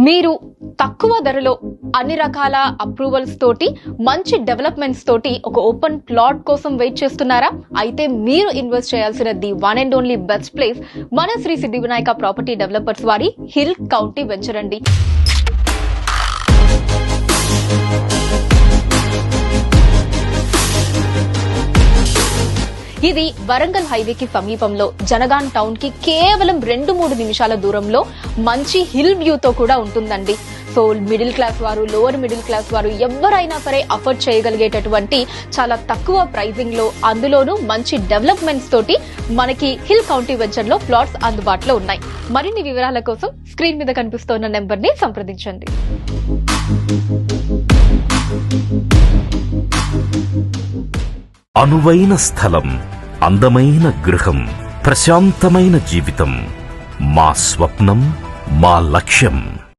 మీరు తక్కువ ధరలో అన్ని రకాల అప్రూవల్స్ తోటి మంచి డెవలప్మెంట్స్ తోటి ఒక ఓపెన్ ప్లాట్ కోసం వెయిట్ చేస్తున్నారా? అయితే మీరు ఇన్వెస్ట్ చేయాల్సిన the one and only best place మన శ్రీ సిద్ధి వినాయక ప్రాపర్టీ డెవలపర్స్ వారి హిల్ కౌంటీ వెంచర్ అండి. ఇది వరంగల్ హైవేకి సమీపంలో జనగాన్ టౌన్ కి కేవలం 2-3 నిమిషాల దూరంలో మంచి హిల్ వ్యూతో కూడా ఉంటుందండి. సో మిడిల్ క్లాస్ వారు, లోవర్ మిడిల్ క్లాస్ వారు ఎవరైనా సరే అఫోర్డ్ చేయగలిగేటటువంటి చాలా తక్కువ ప్రైజింగ్ లో, అందులోనూ మంచి డెవలప్మెంట్స్ తోటి మనకి హిల్ కౌంటీ వెంచర్ లో ప్లాట్స్ అందుబాటులో ఉన్నాయి. మరిన్ని వివరాల కోసం స్క్రీన్ మీద కనిపిస్తున్న నెంబర్ ని సంప్రదించండి. అనువైన స్థలం, అందమైన గృహం, ప్రశాంతమైన జీవితం మా స్వప్నం, మా లక్ష్యం.